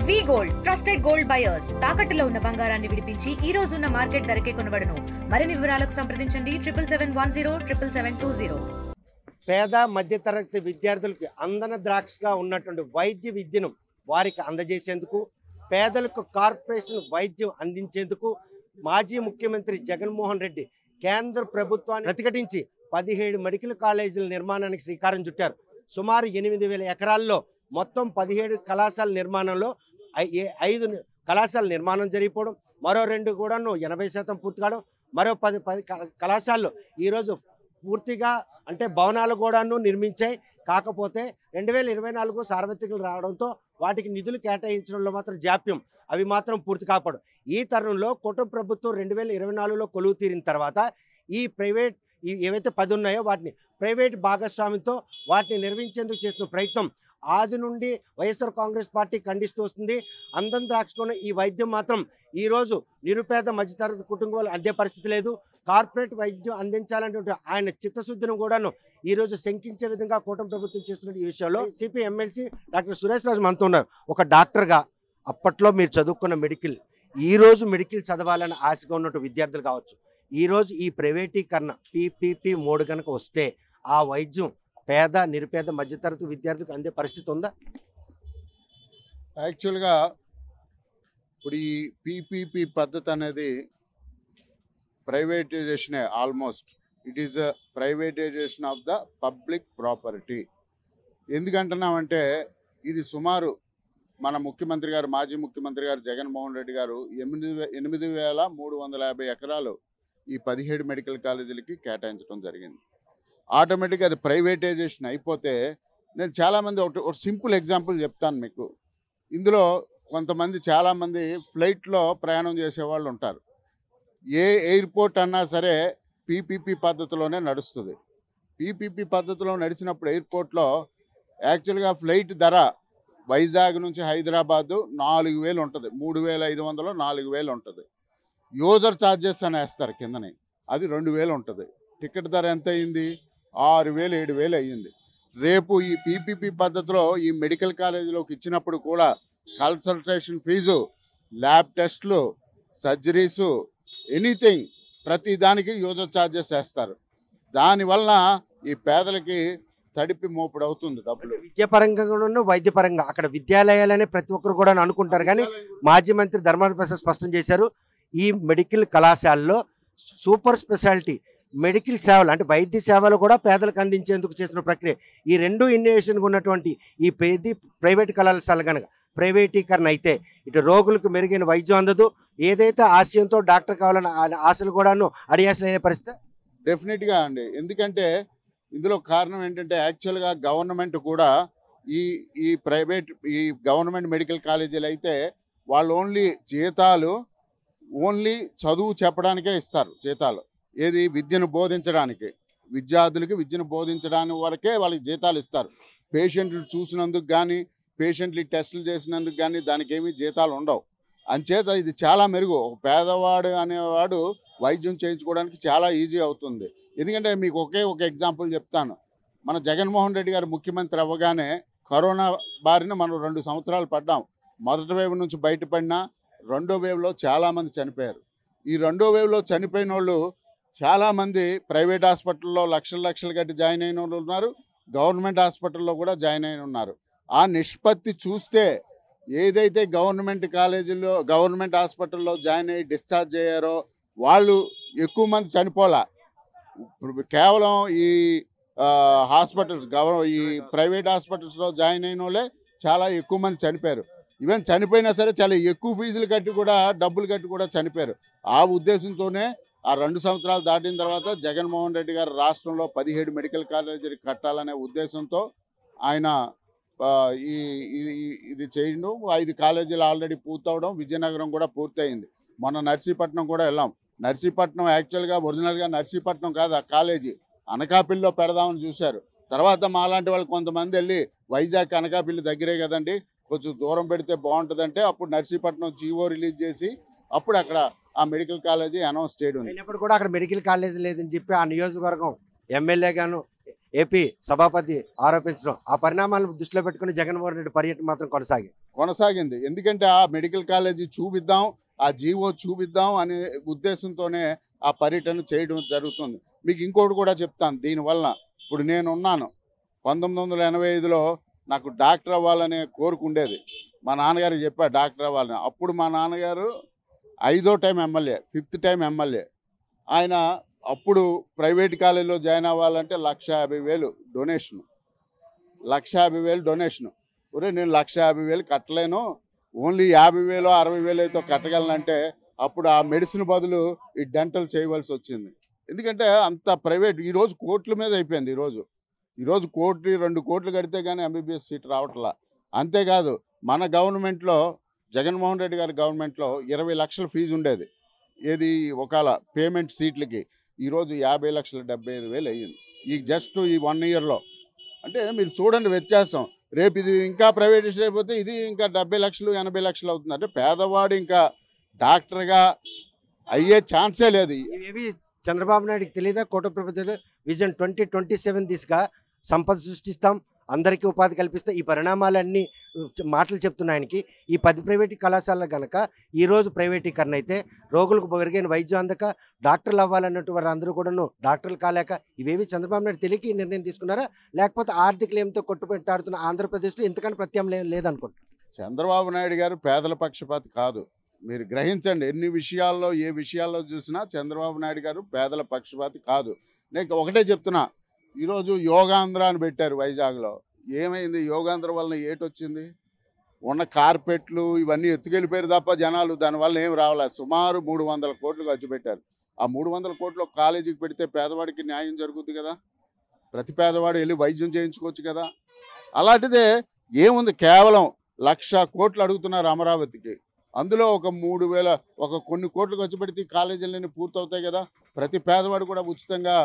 వి gold trusted gold buyers తాకట్టులో ఉన్న బంగారాన్ని విడిపించి ఈ రోజు ఉన్న మార్కెట్ ధరకే కొనబడును. మరిన్ని వివరాలకు సంప్రదించండి 77107720. పేద మధ్యతరగతి విద్యార్థులకు అందన ద్రాక్షగా ఉన్నటువంటి వైద్య విద్యను వారికి అందజేసేందుకు, పేదలకు కార్పొరేషన్ వైద్యం అందించేందుకు మాజీ ముఖ్యమంత్రి జగన్మోహన్ రెడ్డి కేంద్ర ప్రభుత్వాన్ని ప్రతిఘటించి 17 మెడికల్ కాలేజీల నిర్మాణానికి శ్రీకారం చుట్టారు. సుమారు 8,000 ఎకరాల్లో మొత్తం 17 కళాశాల నిర్మాణంలో 5 కళాశాల నిర్మాణం జరిగిపోవడం, మరో 2 కూడాను 80% పూర్తి కావడం, మరో 10 కళాశాలలు ఈరోజు పూర్తిగా అంటే భవనాలు కూడాను నిర్మించాయి. కాకపోతే 2024 సార్వత్రికలు రావడంతో వాటికి నిధులు కేటాయించడంలో మాత్రం జాప్యం, అవి మాత్రం పూర్తి కాపాడు. ఈ తరుణంలో కుటుంబ ప్రభుత్వం 2024లో కొలువు తీరిన తర్వాత ఈ ప్రైవేట్ ఏవైతే 10 ఉన్నాయో వాటిని ప్రైవేట్ భాగస్వామ్యంతో వాటిని నిర్వహించేందుకు చేస్తున్న ప్రయత్నం ఆది నుండి వైఎస్ఆర్ కాంగ్రెస్ పార్టీ ఖండిస్తూ వస్తుంది. అందం ద్రాక్షకున్న ఈ వైద్యం మాత్రం ఈరోజు నిరుపేద మధ్యతరగతి కుటుంబాలు అందే పరిస్థితి లేదు. కార్పొరేట్ వైద్యం అందించాలనేటువంటి ఆయన చిత్తశుద్ధిని కూడాను ఈరోజు శంకించే విధంగా కూటమి ప్రభుత్వం చేస్తున్న ఈ విషయంలో సిపి ఎమ్మెల్సీ డాక్టర్ సురేష్ రాజు మనతో ఉన్నారు. ఒక డాక్టర్గా అప్పట్లో మీరు చదువుకున్న మెడికల్, ఈరోజు మెడికల్ చదవాలని ఆశగా ఉన్నట్టు విద్యార్థులు కావచ్చు, ఈరోజు ఈ ప్రైవేటీకరణ పీపీపీ మోడ్ కనుక వస్తే ఆ వైద్యం పేద నిరుపేద మధ్యతరగతి విద్యార్థులకు అందే పరిస్థితి ఉందా? యాక్చువల్గా ఇప్పుడు ఈ పీపీపీ పద్ధతి అనేది ప్రైవేటైజేషనే. Almost it is a privatisation of the public property. ఎందుకంటున్నామంటే ఇది సుమారు మన ముఖ్యమంత్రి గారు, మాజీ ముఖ్యమంత్రి గారు జగన్మోహన్ రెడ్డి గారు 8,350 ఎకరాలు ఈ 17 మెడికల్ కాలేజీలకి కేటాయించడం జరిగింది. ఆటోమేటిక్గా అది ప్రైవేటైజేషన్ అయిపోతే, నేను చాలామంది ఒక సింపుల్ ఎగ్జాంపుల్ చెప్తాను మీకు. ఇందులో కొంతమంది చాలామంది ఫ్లైట్లో ప్రయాణం చేసేవాళ్ళు ఉంటారు. ఏ ఎయిర్పోర్ట్ అన్నా సరే పీపీపీ పద్ధతిలోనే నడుస్తుంది. పీపీపీ పద్ధతిలో నడిచినప్పుడు ఎయిర్పోర్ట్లో యాక్చువల్గా ఫ్లైట్ ధర వైజాగ్ నుంచి హైదరాబాదు 4,000 ఉంటుంది, 3,500 4,000 ఉంటుంది. యూజర్ ఛార్జెస్ అని వేస్తారు కిందని, అది 2,000 ఉంటుంది. టికెట్ ధర ఎంత అయింది? 6,000 7,000 అయ్యింది. రేపు ఈ పీపీపీ పద్ధతిలో ఈ మెడికల్ కాలేజీలోకి ఇచ్చినప్పుడు కూడా కన్సల్టేషన్ ఫీజు, ల్యాబ్ టెస్ట్లు, సర్జరీసు, ఎనీథింగ్ ప్రతి దానికి యూజర్ ఛార్జెస్ వేస్తారు. దానివల్ల ఈ పేదలకి తడిపి మోపుడు అవుతుంది డబ్బులు. విద్యాపరంగా కూడా వైద్యపరంగా అక్కడ విద్యాలయాలనే ప్రతి ఒక్కరు కూడా అనుకుంటారు. కానీ మాజీ మంత్రి ధర్మాన ప్రసాద్ స్పష్టం చేశారు, ఈ మెడికల్ కళాశాలలో సూపర్ స్పెషాలిటీ మెడికల్ సేవలు అంటే వైద్య సేవలు కూడా పేదలకు అందించేందుకు చేసిన ప్రక్రియ. ఈ 2 ఇన్నోవేషన్గా ఉన్నటువంటి ఈ ప్రైవేట్ కళాశాల కనుక ప్రైవేటీకరణ అయితే ఇటు రోగులకు మెరుగైన వైద్యం అందదు, ఏదైతే ఆశయంతో డాక్టర్ కావాలని ఆశలు కూడాను అడియాసలు అయ్యే పరిస్థితి డెఫినెట్గా అండి. ఎందుకంటే ఇందులో కారణం ఏంటంటే యాక్చువల్గా గవర్నమెంట్ కూడా ఈ గవర్నమెంట్ మెడికల్ కాలేజీలు అయితే వాళ్ళు జీతాలు ఓన్లీ చదువు చెప్పడానికే ఇస్తారు. జీతాలు ఏది విద్యను బోధించడానికి, విద్యార్థులకి విద్యను బోధించడానికి వరకే వాళ్ళకి జీతాలు ఇస్తారు. పేషెంట్లు చూసినందుకు కానీ, పేషెంట్లు టెస్టులు చేసినందుకు కానీ దానికి ఏమీ జీతాలు ఉండవు. అంచేత ఇది చాలా మెరుగు. ఒక పేదవాడు అనేవాడు వైద్యం చేయించుకోవడానికి చాలా ఈజీ అవుతుంది. ఎందుకంటే మీకు ఒక ఎగ్జాంపుల్ చెప్తాను. మన జగన్మోహన్ రెడ్డి గారు ముఖ్యమంత్రి అవ్వగానే కరోనా బారిన మనం 2 సంవత్సరాలు పడ్డాం. మొదటి వేవ్ నుంచి బయటపడినా రెండో వేవ్లో చాలామంది చనిపోయారు. ఈ రెండో వేవ్లో చనిపోయిన వాళ్ళు చాలామంది ప్రైవేట్ హాస్పిటల్లో లక్షలు కట్టి జాయిన్ అయిన వాళ్ళు ఉన్నారు, గవర్నమెంట్ హాస్పిటల్లో కూడా జాయిన్ అయిన ఉన్నారు. ఆ నిష్పత్తి చూస్తే ఏదైతే గవర్నమెంట్ కాలేజీల్లో గవర్నమెంట్ హాస్పిటల్లో జాయిన్ అయ్యి డిశ్చార్జ్ అయ్యారో వాళ్ళు ఎక్కువ మంది చనిపోలా. కేవలం ఈ ఈ ప్రైవేట్ హాస్పిటల్స్లో జాయిన్ అయిన వాళ్ళే చాలా ఎక్కువ మంది చనిపోయారు. ఈవెన్ చనిపోయినా సరే చాలా ఎక్కువ ఫీజులు కట్టి కూడా, డబ్బులు కట్టి కూడా చనిపోయారు. ఆ ఉద్దేశంతోనే ఆ 2 సంవత్సరాలు దాటిన తర్వాత జగన్మోహన్ రెడ్డి గారు రాష్ట్రంలో 17 మెడికల్ కాలేజీలు కట్టాలనే ఉద్దేశంతో ఆయన ఇది చేయడం. 5 కాలేజీలు ఆల్రెడీ పూర్తవడం, విజయనగరం కూడా పూర్తయింది. మొన్న నర్సీపట్నం కూడా వెళ్ళాం. నర్సీపట్నం యాక్చువల్గా ఒరిజినల్గా నర్సీపట్నం కాదు ఆ కాలేజీ, అనకాపల్లిలో పెడదామని చూశారు. తర్వాత మాలాంటి వాళ్ళు కొంతమంది వెళ్ళి వైజాగ్ అనకాపల్లి దగ్గరే కదండి, కొంచెం దూరం పెడితే బాగుంటుందంటే అప్పుడు నర్సీపట్నం జీవో రిలీజ్ చేసి అప్పుడు అక్కడ ఆ మెడికల్ కాలేజీ అనౌన్స్ చేయడం. అయినప్పుడు కూడా అక్కడ మెడికల్ కాలేజీ లేదని చెప్పి ఆ నియోజకవర్గం ఎమ్మెల్యే గాను ఏపీ సభాపతి ఆరోపించడం, ఆ పరిణామాలను దృష్టిలో పెట్టుకుని జగన్మోహన్ రెడ్డి పర్యటన మాత్రం కొనసాగి కొనసాగింది. ఎందుకంటే ఆ మెడికల్ కాలేజీ చూపిద్దాం, ఆ జీవో చూపిద్దాం అనే ఉద్దేశంతోనే ఆ పర్యటన చేయడం జరుగుతుంది. మీకు ఇంకోటి కూడా చెప్తాను దీనివల్ల. ఇప్పుడు నేనున్నాను 1985లో నాకు డాక్టర్ అవ్వాలనే కోరిక ఉండేది. మా నాన్నగారికి చెప్పా డాక్టర్ అవ్వాలని. అప్పుడు మా నాన్నగారు 5వ time MLA, 5th time MLA. ఆయన అప్పుడు ప్రైవేట్ కాలేజీలో జాయిన్ అవ్వాలంటే 1,50,000 డొనేషను. 1,50,000 డొనేషను. ఒరేయ్ నేను 1,50,000 కట్టలేను, ఓన్లీ 50,000 60,000 అయితే కట్టగలనంటే అప్పుడు ఆ మెడిసిన్ బదులు ఈ డెంటల్ చేయవలసి వచ్చింది. ఎందుకంటే అంత ప్రైవేట్ ఈరోజు కోట్ల మీద అయిపోయింది. ఈరోజు కోటి 2 కోట్లు కడితే కానీ ఎంబీబీఎస్ సీట్ రావట్లా. అంతేకాదు మన గవర్నమెంట్లో జగన్మోహన్ రెడ్డి గారి గవర్నమెంట్లో 20 లక్షల ఫీజు ఉండేది. ఏది ఒకవేళ పేమెంట్ సీట్లకి. ఈరోజు 50,75,000 అయ్యింది. ఈ జస్ట్ ఈ 1 ఇయర్లో. అంటే మీరు చూడండి వ్యత్యాసం. రేపు ఇది ఇంకా ప్రైవేటైజేషన్ అయిపోతే ఇది ఇంకా 70 లక్షలు 80 లక్షలు అవుతుంది. అంటే పేదవాడు ఇంకా డాక్టర్గా అయ్యే ఛాన్సే లేదు. ఇవేవి చంద్రబాబు నాయుడుకి తెలియదా? కోట ప్రభుత్వం విజన్ 2027 దిశగా సంపద సృష్టిస్తాం, అందరికీ ఉపాధి కల్పిస్తాం, ఈ పరిణామాలన్నీ మాటలు చెప్తున్న ఆయనకి ఈ 10 ప్రైవేటు కళాశాలలు కనుక ఈరోజు ప్రైవేటీకరణ అయితే రోగులకు మెరుగైన వైద్యం అందక డాక్టర్లు అవ్వాలన్నట్టు వారు అందరూ కూడాను డాక్టర్లు కాలేక ఇవేవి చంద్రబాబు నాయుడు తెలియక ఈ నిర్ణయం తీసుకున్నారా? లేకపోతే ఆర్థిక లేమితో కొట్టుపెట్టాడుతున్న ఆంధ్రప్రదేశ్లో ఇంతకన్నా ప్రత్యామ్నాయం లేదనుకుంటున్నారు? చంద్రబాబు నాయుడు గారు పేదల పక్షపాతి కాదు. మీరు గ్రహించండి, ఎన్ని విషయాల్లో ఏ విషయాల్లో చూసినా చంద్రబాబు నాయుడు గారు పేదల పక్షపాతి కాదు. నేను ఒకటే చెప్తున్నా, ఈరోజు యోగాంధ్ర అని పెట్టారు వైజాగ్లో. ఏమైంది? యోగాంధ్ర వలన ఏటొచ్చింది? ఉన్న కార్పెట్లు ఇవన్నీ ఎత్తుకెళ్ళిపోయారు తప్ప జనాలు దానివల్ల ఏం రావలేదు. సుమారు 300 కోట్లు ఖర్చు పెట్టారు. ఆ 300 కోట్లు కాలేజీకి పెడితే పేదవాడికి న్యాయం జరుగుద్ది కదా, ప్రతి పేదవాడు వెళ్ళి వైద్యం చేయించుకోవచ్చు కదా. అలాంటిదే ఏముంది, కేవలం 1,00,000 కోట్లు అడుగుతున్నారు అమరావతికి. అందులో ఒక 3,000 కొన్ని కోట్లు ఖర్చు పెడితే కాలేజీలన్నీ పూర్తవుతాయి కదా, ప్రతి పేదవాడు కూడా ఉచితంగా.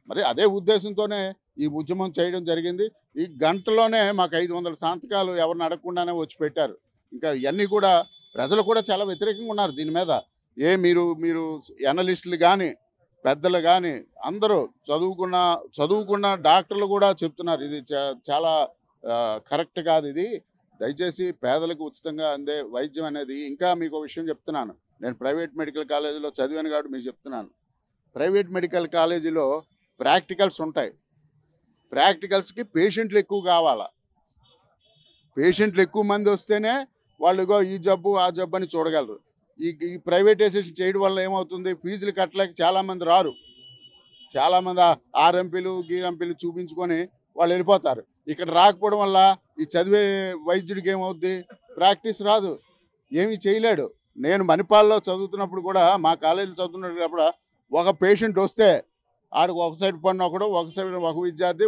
మరి అదే ఉద్దేశంతోనే ఈ ఉద్యమం చేయడం జరిగింది. ఈ గంటలోనే మాకు 500 సంతకాలు ఎవరిని అడగకుండానే వచ్చి పెట్టారు. ఇంకా ఇవన్నీ కూడా ప్రజలు కూడా చాలా వ్యతిరేకంగా ఉన్నారు దీని మీద. మీరు ఎనలిస్టులు కానీ పెద్దలు కానీ అందరూ చదువుకున్న డాక్టర్లు కూడా చెప్తున్నారు ఇది చాలా కరెక్ట్ కాదు. ఇది దయచేసి పేదలకు ఉచితంగా అందే వైద్యం అనేది. ఇంకా మీకు ఒక విషయం చెప్తున్నాను, నేను ప్రైవేట్ మెడికల్ కాలేజీలో చదివాను కాబట్టి మీకు చెప్తున్నాను. ప్రైవేట్ మెడికల్ కాలేజీలో ప్రాక్టికల్స్ ఉంటాయి. ప్రాక్టికల్స్కి పేషెంట్లు ఎక్కువ కావాలా. పేషెంట్లు ఎక్కువ మంది వస్తేనే వాళ్ళు ఈ జబ్బు ఆ జబ్బు అని చూడగలరు. ఈ ప్రైవేటైజేషన్ చేయడం వల్ల ఏమవుతుంది, ఫీజులు కట్టలేక చాలామంది రారు. చాలామంది ఆర్ఎంపీలు గీరంపీలు చూపించుకొని వాళ్ళు వెళ్ళిపోతారు. ఇక్కడ రాకపోవడం వల్ల ఈ చదివే వైద్యుడికి ఏమవుద్ది, ప్రాక్టీస్ రాదు, ఏమీ చేయలేడు. నేను మణిపాల్లో చదువుతున్నప్పుడు కూడా, మా కాలేజీలో చదువుతున్నప్పుడు ఒక పేషెంట్ వస్తే ఆడికి ఒక సైడ్ పన్ను ఒక సైడ్ ఒక విద్యార్థి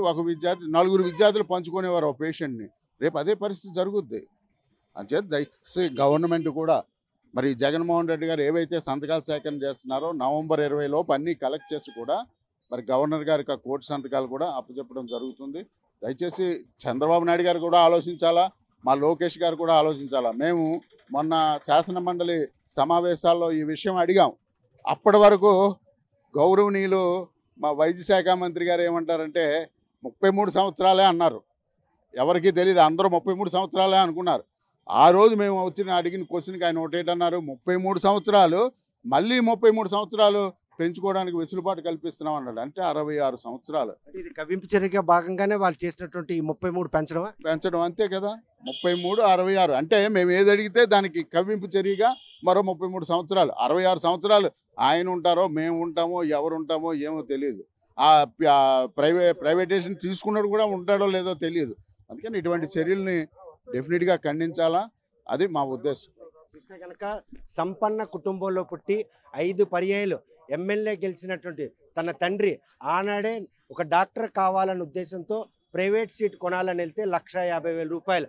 4 విద్యార్థులు పంచుకునేవారు ఒక పేషెంట్ని. రేపు అదే పరిస్థితి జరుగుద్ది. అంచేత దయచేసి గవర్నమెంట్ కూడా మరి జగన్మోహన్ రెడ్డి గారు ఏవైతే సంతకాలు సేకరణ చేస్తున్నారో నవంబర్ 20 లోపు అన్నీ కలెక్ట్ చేసి కూడా మరి గవర్నర్ గారికి ఆ కోటి సంతకాలు కూడా అప్పచెప్పడం జరుగుతుంది. దయచేసి చంద్రబాబు నాయుడు గారు కూడా ఆలోచించాలా, మా లోకేష్ గారు కూడా ఆలోచించాలా. మేము మొన్న శాసన మండలి సమావేశాల్లో ఈ విషయం అడిగాం. అప్పటి వరకు గౌరవనీయులు మా వైద్య శాఖ మంత్రి గారు ఏమంటారంటే 33 సంవత్సరాలే అన్నారు. ఎవరికీ తెలియదు, అందరూ 33 సంవత్సరాలే అనుకున్నారు. ఆ రోజు మేము అడిగిన క్వశ్చన్కి ఆయన ఒకటేటన్నారు, 33 సంవత్సరాలు మళ్ళీ 33 సంవత్సరాలు పెంచుకోవడానికి వెసులుబాటు కల్పిస్తున్నాం అన్నాడు. అంటే 66 సంవత్సరాలు. ఇది కవ్వింపు చర్యగా భాగంగానే వాళ్ళు చేసినటువంటి ఈ 33 పెంచడం అంతే కదా. 33 66 అంటే మేము ఏది అడిగితే దానికి కవ్వింపు చర్యగా మరో 33 సంవత్సరాలు. 66 సంవత్సరాలు ఆయన ఉంటారో మేము ఉంటామో ఎవరు ఉంటామో ఏమో తెలియదు. ఆ ప్రైవేటైజేషన్ తీసుకున్నాడు కూడా ఉంటాడో లేదో తెలియదు. అందుకని ఇటువంటి చర్యల్ని డెఫినెట్గా ఖండించాలా, అది మా ఉద్దేశం. కనుక సంపన్న కుటుంబంలో పుట్టి 5 పర్యాయాలు ఎమ్మెల్యే గెలిచినటువంటి తన తండ్రి ఆనాడే ఒక డాక్టర్ కావాలనే ఉద్దేశంతో ప్రైవేట్ సీట్ కొనాలని వెళ్తే 1,50,000 రూపాయలు.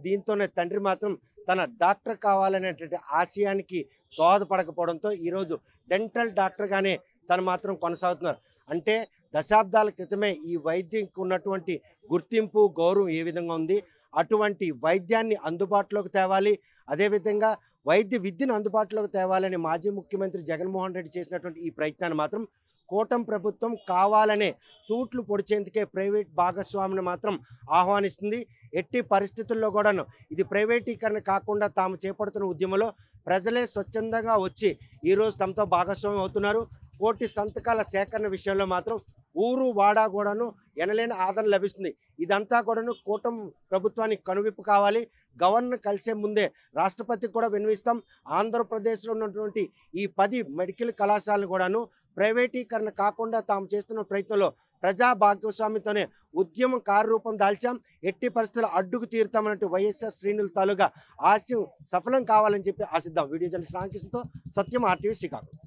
దీంతోనే తండ్రి మాత్రం తన డాక్టర్ కావాలనేటువంటి ఆశయానికి దోహదపడకపోవడంతో ఈరోజు డెంటల్ డాక్టర్గానే తను మాత్రం కొనసాగుతున్నారు. అంటే దశాబ్దాల క్రితమే ఈ వైద్యంకి ఉన్నటువంటి గుర్తింపు గౌరవం ఏ విధంగా ఉంది, అటువంటి వైద్యాన్ని అందుబాటులోకి తేవాలి, అదేవిధంగా వైద్య విద్యను అందుబాటులోకి తేవాలని మాజీ ముఖ్యమంత్రి జగన్మోహన్ రెడ్డి చేసినటువంటి ఈ ప్రయత్నాన్ని మాత్రం కూటమి ప్రభుత్వం కావాలనే తూట్లు పొడిచేందుకే ప్రైవేట్ భాగస్వామిని మాత్రం ఆహ్వానిస్తుంది. ఎట్టి పరిస్థితుల్లో కూడాను ఇది ప్రైవేటీకరణ కాకుండా తాము చేపడుతున్న ఉద్యమంలో ప్రజలే స్వచ్ఛందంగా వచ్చి ఈరోజు తమతో భాగస్వామ్యం అవుతున్నారు. కోటి సంతకాల సేకరణ విషయంలో మాత్రం ఊరు వాడా కూడాను ఎనలేని ఆదరణ లభిస్తుంది. ఇదంతా కూడాను కూటమి ప్రభుత్వానికి కనువిప్పు కావాలి. గవర్నర్ కలిసే ముందే రాష్ట్రపతికి కూడా విన్నవిస్తాం. ఆంధ్రప్రదేశ్లో ఉన్నటువంటి ఈ 10 మెడికల్ కళాశాలను కూడాను ప్రైవేటీకరణ కాకుండా తాము చేస్తున్న ప్రయత్నంలో ప్రజా భాగస్వామ్యంతోనే ఉద్యమం కార్యరూపం దాల్చాం. ఎట్టి పరిస్థితుల్లో అడ్డుకు తీరుతామన్నట్టు వైఎస్ఆర్ శ్రేణుల తాలూగా ఆశయం సఫలం కావాలని చెప్పి ఆశిద్దాం. వీడియో జర్నలిస్ట్ రామకృష్ణతో సత్యం, RTV శ్రీకాకుళం.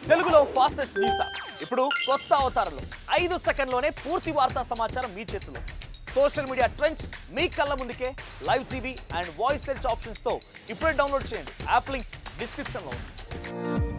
తెలుగులో ఫాస్టెస్ట్ న్యూస్ యాప్ ఇప్పుడు కొత్త అవతారంలో 5 సెకండ్లోనే పూర్తి వార్తా సమాచారం మీ చేతిలో. సోషల్ మీడియా ట్రెండ్స్ మీ కళ్ళ ముందుకే live TV and voice search ఆప్షన్స్తో ఇప్పుడే డౌన్లోడ్ చేయండి. యాప్ లింక్ డిస్క్రిప్షన్లో ఉంది.